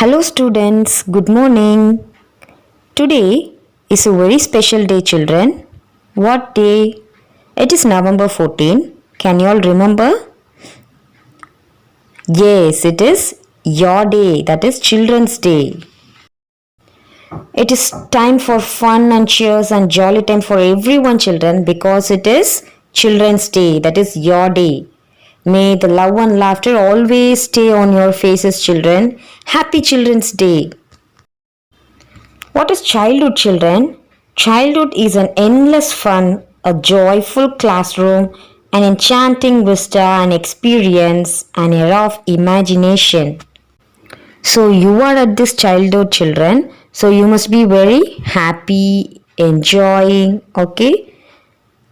Hello students, good morning. Today is a very special day children. What day? It is November 14. Can you all remember? Yes, it is your day, that is Children's Day. It is time for fun and cheers and jolly time for everyone children because it is Children's Day, that is your day. May the love and laughter always stay on your faces children. Happy Children's Day. What is childhood children? Childhood is an endless fun, a joyful classroom, an enchanting vista and experience, an era of imagination. So you are at this childhood children, so you must be very happy, enjoying, okay,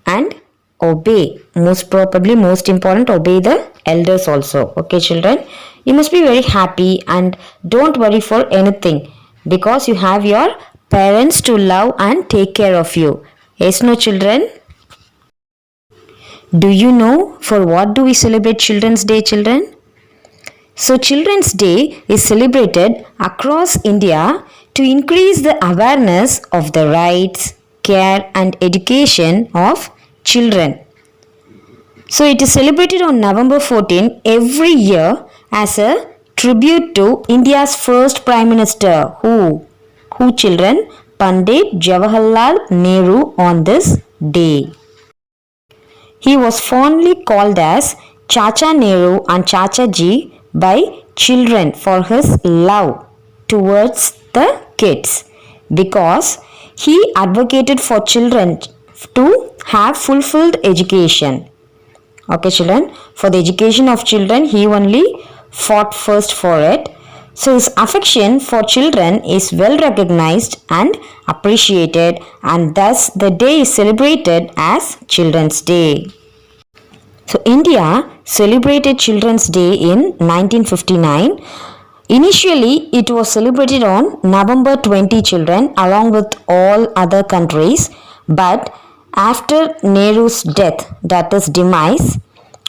and obey. Most probably, most important, obey the elders also, okay children. You must be very happy and don't worry for anything because you have your parents to love and take care of you. Yes, no children? Do you know for what do we celebrate Children's Day children? So Children's Day is celebrated across India to increase the awareness of the rights, care and education of children. So it is celebrated on November 14 every year as a tribute to India's first Prime Minister. Who children? Pandit Jawaharlal Nehru on this day. He was fondly called as Chacha Nehru and Chacha Ji by children for his love towards the kids because he advocated for children to have fulfilled education. Okay children, for the education of children he only fought first for it. So his affection for children is well recognized and appreciated and thus the day is celebrated as Children's Day. So India celebrated Children's Day in 1959. Initially it was celebrated on November 20 children along with all other countries, but after Nehru's death, that is demise,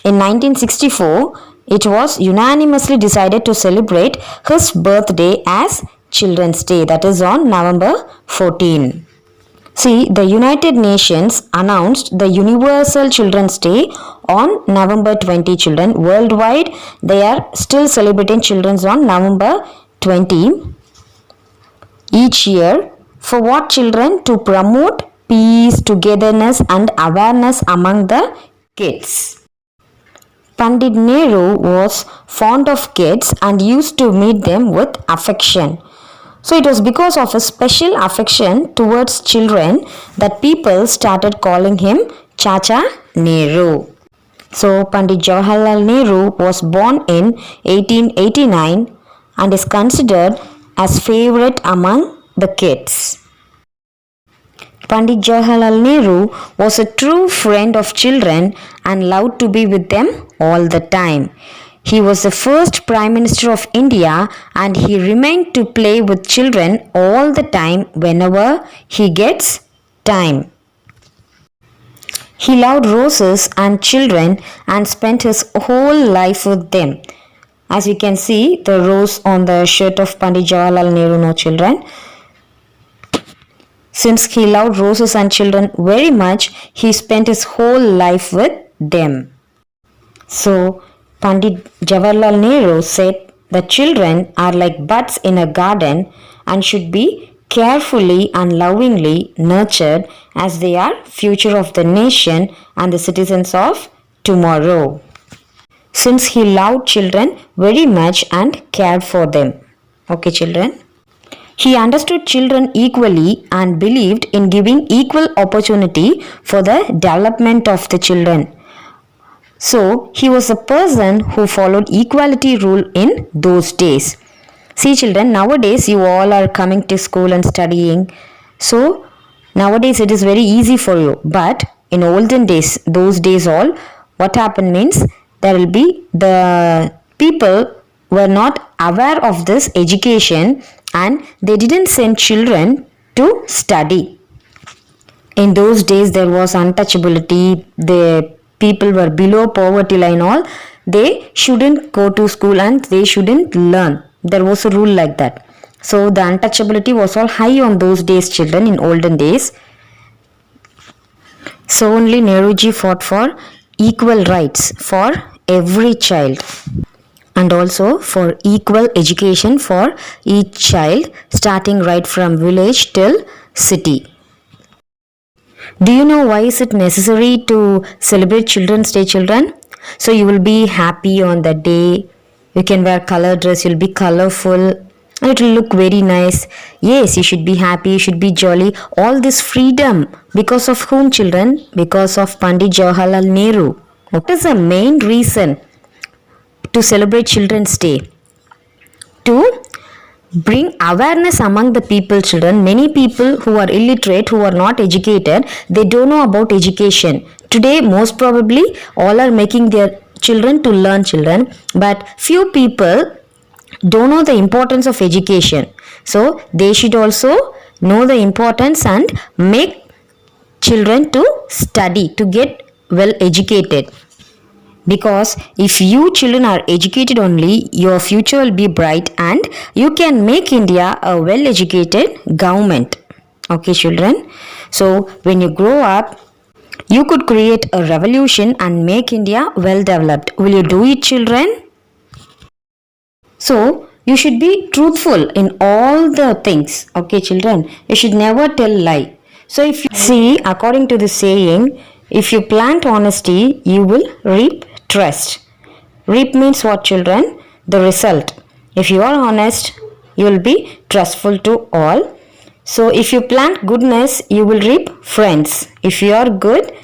in 1964, it was unanimously decided to celebrate his birthday as Children's Day, that is on November 14. See, the United Nations announced the Universal Children's Day on November 20 children. Worldwide, they are still celebrating Children's on November 20 each year. For what children? To promote peace, togetherness and awareness among the kids. Pandit Nehru was fond of kids and used to meet them with affection. So it was because of a special affection towards children that people started calling him Chacha Nehru. So Pandit Jawaharlal Nehru was born in 1889 and is considered as favorite among the kids. Pandit Jawaharlal Nehru was a true friend of children and loved to be with them all the time. He was the first Prime Minister of India and he remained to play with children all the time whenever he gets time. He loved roses and children and spent his whole life with them. As you can see, the rose on the shirt of Pandit Jawaharlal Nehru, no children. Since he loved roses and children very much, he spent his whole life with them. So, Pandit Jawaharlal Nehru said that children are like buds in a garden and should be carefully and lovingly nurtured as they are future of the nation and the citizens of tomorrow. Since he loved children very much and cared for them. Okay children? He understood children equally and believed in giving equal opportunity for the development of the children. So, he was a person who followed equality rule in those days. See children, nowadays you all are coming to school and studying. So, nowadays it is very easy for you. But in olden days, those days all, what happened means there will be the people were not aware of this education and they didn't send children to study. In those days there was untouchability, the people were below poverty line all, they shouldn't go to school and they shouldn't learn. There was a rule like that. So the untouchability was all high on those days, children, in olden days. So only Nehruji fought for equal rights for every child and also for equal education for each child, starting right from village till city. Do you know why is it necessary to celebrate Children's Day, children? So you will be happy on that day. You can wear color dress, you'll be colorful, and it will look very nice. Yes, you should be happy, you should be jolly. All this freedom because of whom, children? Because of Pandit Jawaharlal Nehru. What is the main reason to celebrate Children's Day? To bring awareness among the people, children. Many people who are illiterate, who are not educated, they don't know about education. Today most probably all are making their children to learn, children, but few people don't know the importance of education. So they should also know the importance and make children to study, to get well educated. Because if you children are educated only, your future will be bright and you can make India a well educated government. Okay, children. So when you grow up, you could create a revolution and make India well developed. Will you do it, children? So you should be truthful in all the things. Okay, children. You should never tell lie. So if you see, according to the saying, if you plant honesty, you will reap trust. Reap means what, children? The result. If you are honest, you will be trustful to all. So if you plant goodness, you will reap friends. If you are good,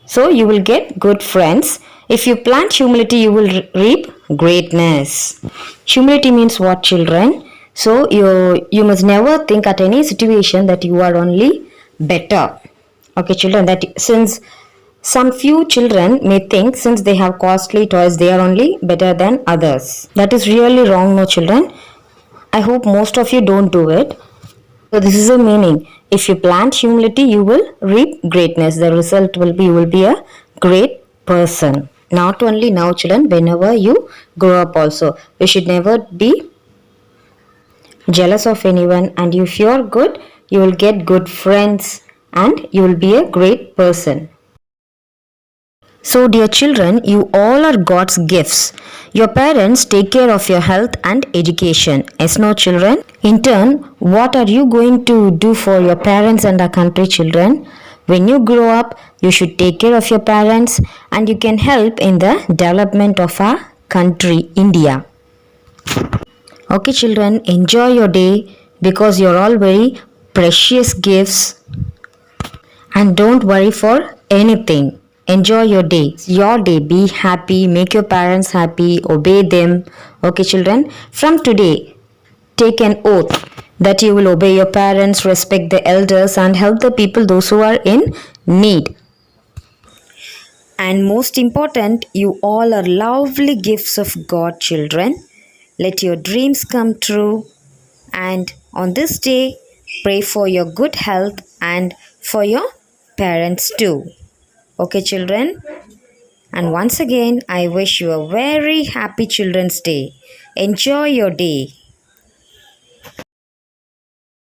so you will get good friends. If you plant humility, you will reap greatness. Humility means what, children? So you must never think at any situation that you are only better. Okay, children, that since some few children may think since they have costly toys, they are only better than others. That is really wrong, no, children. I hope most of you don't do it. So this is the meaning. If you plant humility, you will reap greatness. The result will be you will be a great person. Not only now, children, whenever you grow up also. You should never be jealous of anyone, and if you are good, you will get good friends and you will be a great person. So, dear children, you all are God's gifts. Your parents take care of your health and education. Yes, no, children? In turn, what are you going to do for your parents and our country, children? When you grow up, you should take care of your parents and you can help in the development of our country, India. Okay, children, enjoy your day because you're all very precious gifts and don't worry for anything. Enjoy your day. Your day. Be happy. Make your parents happy. Obey them. Okay, children. From today, take an oath that you will obey your parents, respect the elders, and help the people, those who are in need. And most important, you all are lovely gifts of God, children. Let your dreams come true. And on this day, pray for your good health and for your parents too. Okay, children? And once again, I wish you a very happy Children's Day. Enjoy your day.